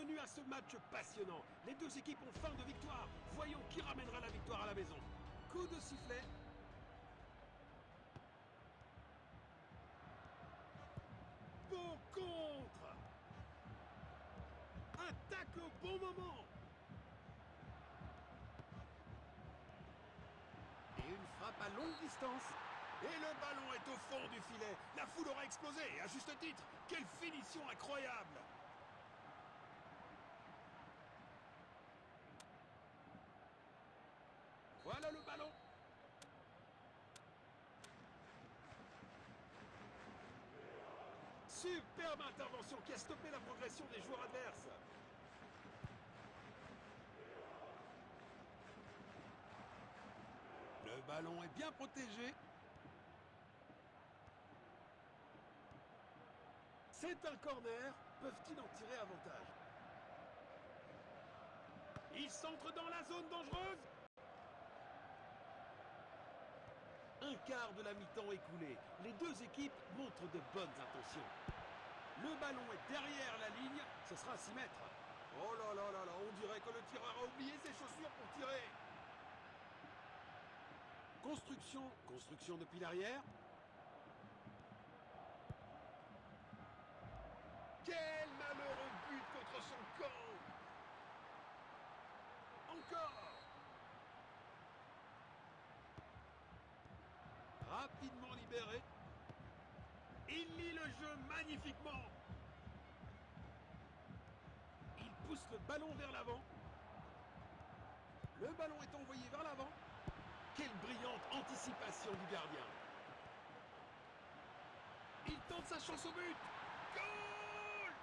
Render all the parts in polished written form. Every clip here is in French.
bienvenue à ce match passionnant. Les deux équipes ont faim de victoire. Voyons qui ramènera la victoire à la maison. Coup de sifflet. Beau contre. Attaque au bon moment. Et une frappe à longue distance. Et le ballon est au fond du filet. La foule aura explosé, à juste titre. Quelle finition incroyable! Voilà le ballon. Superbe intervention qui a stoppé la progression des joueurs adverses. Le ballon est bien protégé. C'est un corner. Peuvent-ils en tirer avantage? Il s'entre dans la zone dangereuse. Un quart de la mi-temps écoulé. Les deux équipes montrent de bonnes intentions. Le ballon est derrière la ligne. Ce sera à 6 mètres. Oh là là là là, on dirait que le tireur a oublié ses chaussures pour tirer. Construction depuis l'arrière. Quel malheureux but contre son camp. Encore. Rapidement libéré. Il lit le jeu magnifiquement. Il pousse le ballon vers l'avant. Le ballon est envoyé vers l'avant. Quelle brillante anticipation du gardien. Il tente sa chance au but. Goal!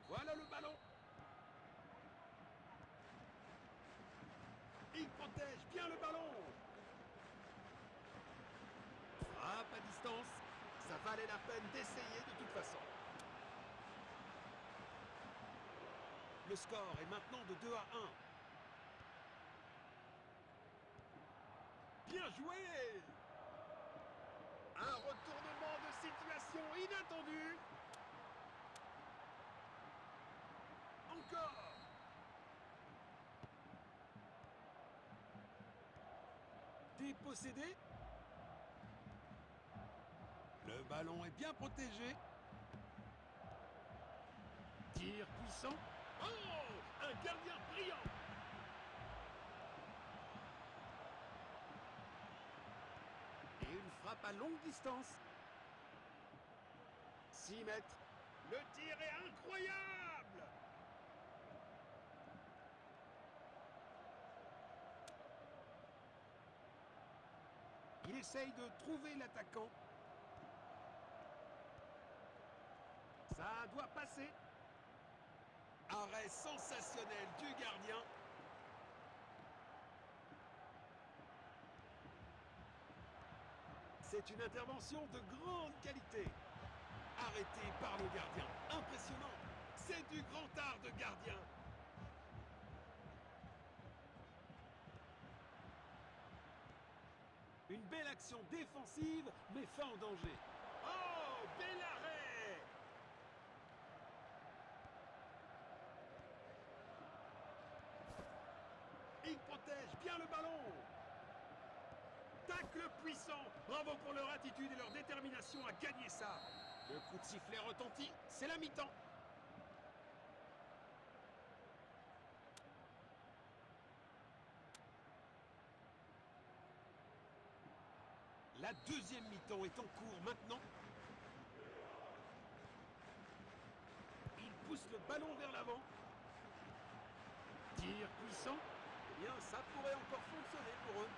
Voilà le ballon. Il protège bien le ballon. Frappe à distance. Ça valait la peine d'essayer de toute façon. Le score est maintenant de 2-1. Bien joué! Un retournement de situation inattendu. Encore. Dépossédé. Le ballon est bien protégé. Tir puissant. Oh! Un gardien brillant. Et une frappe à longue distance. 6 mètres. Le tir est incroyable! Il essaye de trouver l'attaquant. Ça doit passer. Arrêt sensationnel du gardien. C'est une intervention de grande qualité. Arrêté par le gardien. Impressionnant. C'est du grand art de gardien. Une belle action défensive, mais fin en danger. Oh, bel arrêt! Il protège bien le ballon. Tacle puissant. Bravo pour leur attitude et leur détermination à gagner ça. Le coup de sifflet retentit. C'est la mi-temps. La deuxième mi-temps est en cours maintenant. Il pousse le ballon vers l'avant. Tir puissant. Eh bien, ça pourrait encore fonctionner pour eux.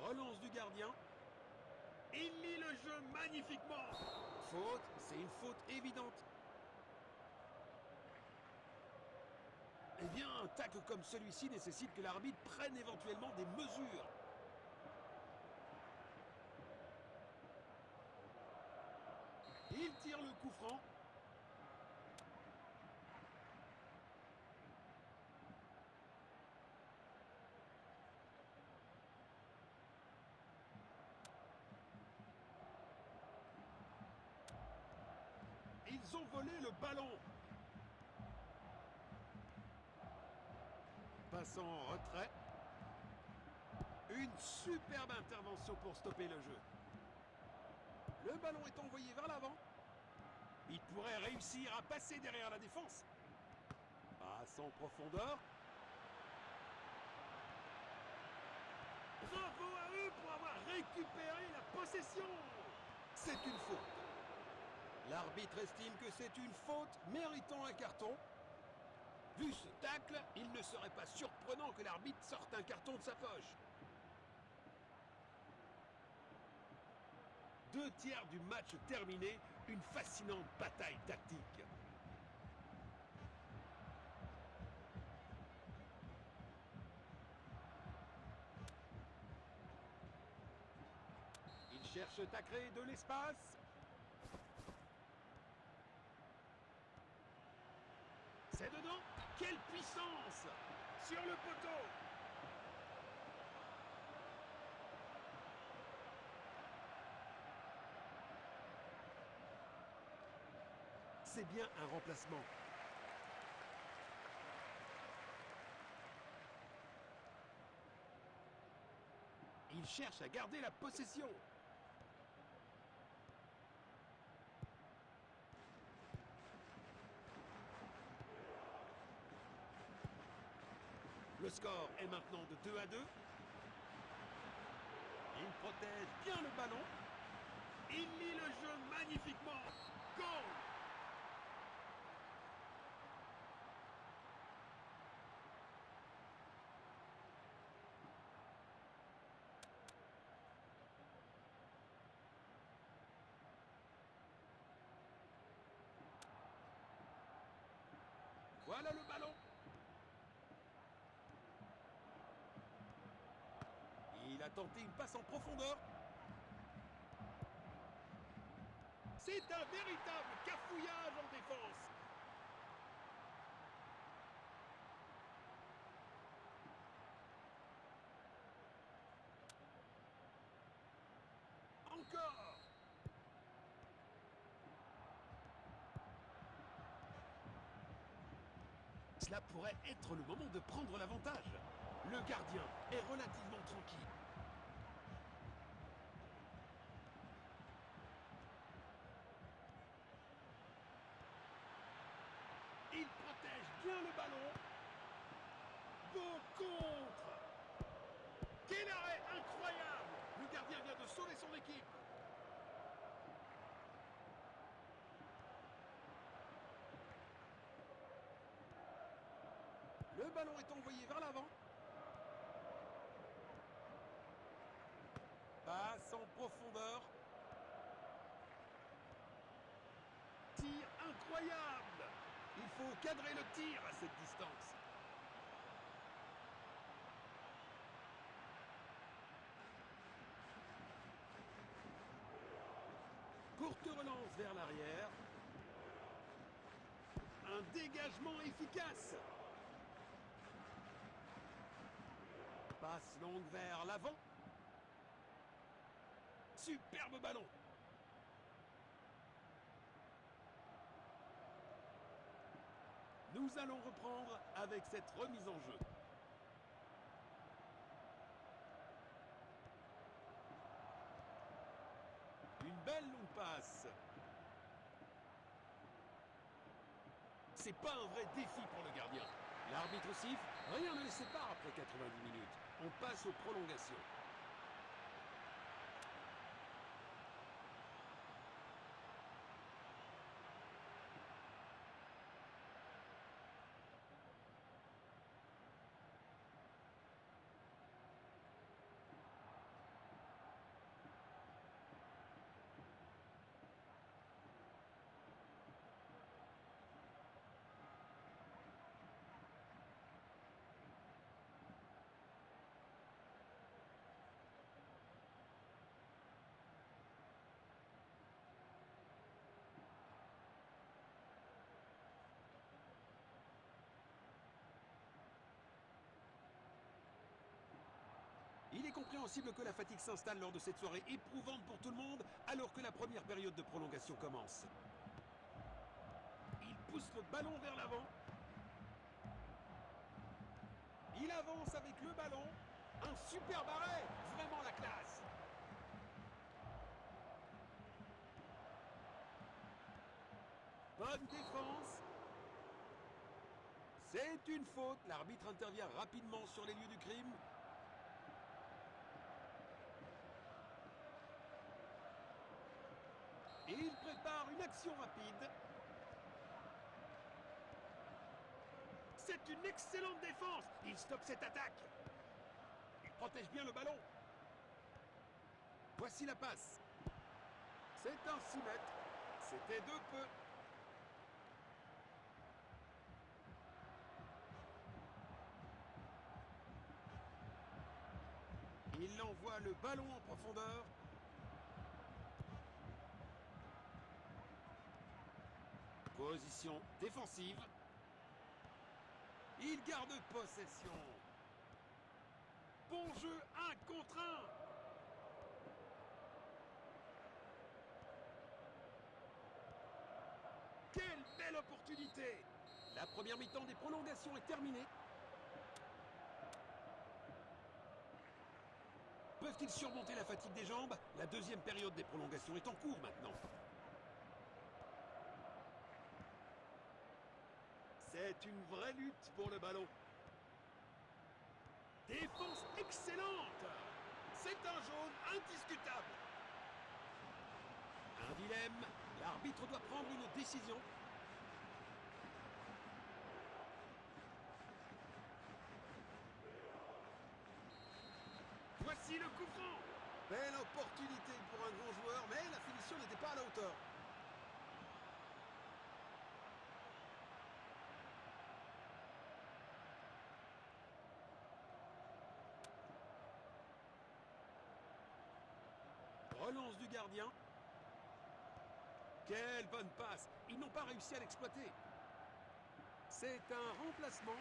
Relance du gardien. Il lit le jeu magnifiquement. Faute, c'est une faute évidente. Eh bien, un tacle comme celui-ci nécessite que l'arbitre prenne éventuellement des mesures. Il tire le coup franc. Ils ont volé le ballon. Passant en retrait. Une superbe intervention pour stopper le jeu. Le ballon est envoyé vers l'avant. Il pourrait réussir à passer derrière la défense. Passe en profondeur. Bravo à eux pour avoir récupéré la possession. C'est une faute. L'arbitre estime que c'est une faute méritant un carton. Vu ce tacle, il ne serait pas surprenant que l'arbitre sorte un carton de sa poche. 2/3 du match terminé, une fascinante bataille tactique. Il cherche à créer de l'espace. C'est dedans. Quelle puissance! Sur le poteau. C'est bien un remplacement. Il cherche à garder la possession. Le score est maintenant de 2-2. Il protège bien le ballon. Il lit le jeu magnifiquement. Goal! Voilà le ballon. Il a tenté une passe en profondeur. C'est un véritable cafouillage en défense. Encore. Cela pourrait être le moment de prendre l'avantage. Le gardien est relativement tranquille. Il protège bien le ballon. Beau contre. Quel arrêt incroyable! Le gardien vient de sauver son équipe. Le ballon est envoyé vers l'avant. Passe en profondeur. Tir incroyable! Il faut cadrer le tir à cette distance. Courte relance vers l'arrière. Un dégagement efficace. Passe longue vers l'avant. Superbe ballon. Nous allons reprendre avec cette remise en jeu. Une belle longue passe. C'est pas un vrai défi pour le gardien. L'arbitre siffle, rien ne les sépare après 90 minutes. On passe aux prolongations. compréhensible que la fatigue s'installe lors de cette soirée éprouvante pour tout le monde, alors que la première période de prolongation commence. Il pousse le ballon vers l'avant. Il avance avec le ballon. Un superbe arrêt, vraiment la classe. Bonne défense. C'est une faute. L'arbitre intervient rapidement sur les lieux du crime. Et il prépare une action rapide. C'est une excellente défense. Il stoppe cette attaque. Il protège bien le ballon. Voici la passe. C'est un 6 mètres. C'était de peu. Il envoie le ballon en profondeur. Position défensive. Il garde possession. Bon jeu, 1 contre 1. Quelle belle opportunité. La première mi-temps des prolongations est terminée. Peuvent-ils surmonter la fatigue des jambes? La deuxième période des prolongations est en cours maintenant. C'est une vraie lutte pour le ballon. Défense excellente. C'est un jaune indiscutable. Un dilemme. L'arbitre doit prendre une décision. Voici le coup franc. Belle opportunité pour un grand joueur, mais la finition n'était pas à la hauteur. Relance du gardien. Quelle bonne passe. Ils n'ont pas réussi à l'exploiter. C'est un remplacement.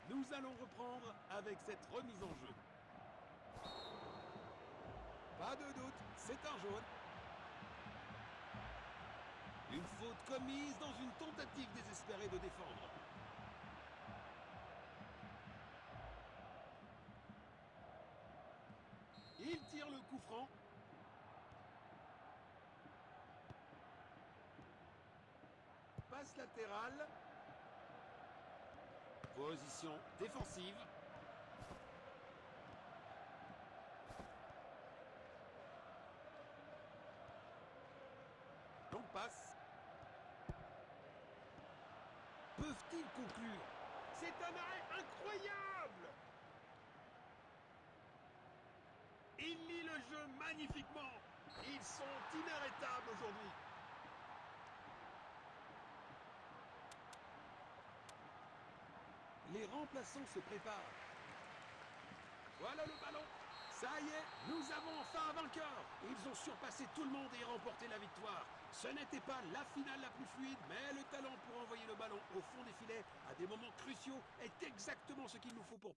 Nous allons reprendre avec cette remise en jeu. Pas de doute, c'est un jaune. Une faute commise dans une tentative désespérée de défendre. Il tire le coup franc. Passe latérale. Position défensive. Longue passe. Peuvent-ils conclure? C'est un arrêt incroyable! Il lit le jeu magnifiquement. Ils sont inarrêtables aujourd'hui. Les remplaçants se préparent. Voilà le ballon. Ça y est, nous avons enfin un vainqueur. Ils ont surpassé tout le monde et remporté la victoire. Ce n'était pas la finale la plus fluide, mais le talent pour envoyer le ballon au fond des filets à des moments cruciaux est exactement ce qu'il nous faut pour